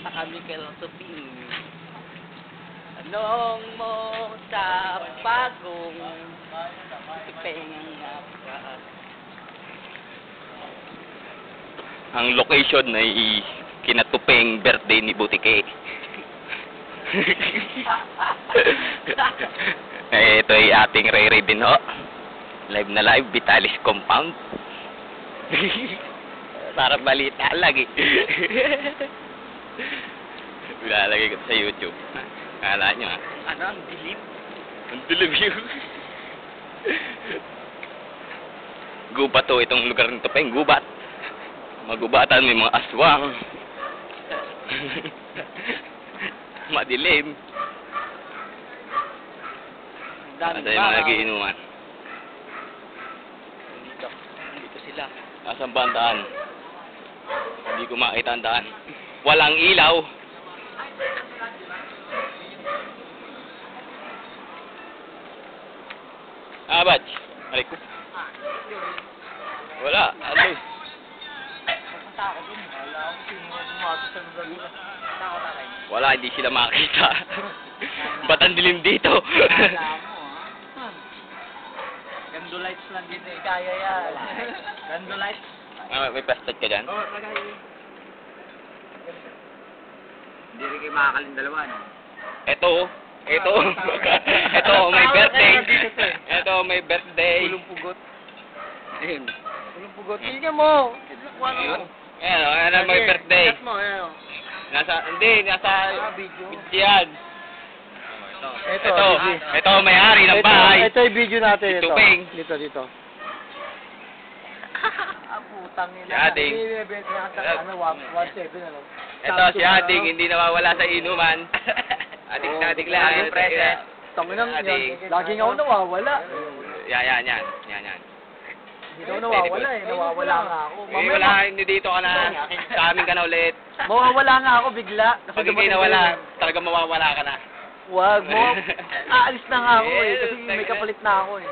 Michael Tuping. Anong mo sa bagong ipengap ka? Ang location ay kinatupeng birthday ni Butike. Ito ay ating Ray Bino. Live na live, Vitalis Compound. Para balita lagi. Ilalagay ko sa YouTube. Kala nyo Ano ang dilim? Ang dilim yun. Gubat to itong lugar nito pa yung gubat. Magubatan may mga aswang. Madilim. Dami Asa yung mga nagiinuman. Dito sila. Asan ba ang daan? Hindi ko makita ang daan. Walang ilaw. Batch. Aray ko. Wala. Ano? Wala, hindi sila makita. Ba't ang dilim dito? Gandolites lang dito. Kaya yan. Gandolites. May plastic ka dyan? Oo, tagay. Hindi rin kayo makakalin dalawa, no? Ito, may birthday. Ito, may birthday. Pulong pugot. Ayun. Pulong pugot. Tingnan mo. Ayan, may birthday. Tingnan mo, ayan. Nasa Video. yan. Ito, Ito, may-ari ng bahay. Ito yung video natin. Ito. Tuping. Dito. Putang ina. Si Ading. Ito, si Ading, hindi nawawala sa inuman. Adik lang. Yung present. Tanginang yan. Laging ako nawawala. Yan. Hindi ako nawawala eh. Nawawala nga ako. Wala, hindi dito ka na. Sa amin ka na ulit. Mawawala nga ako bigla. Pag hindi nawala, talaga mawawala ka na. Wag mo. Aalis na nga ako eh. Kasi may kapalit na ako eh.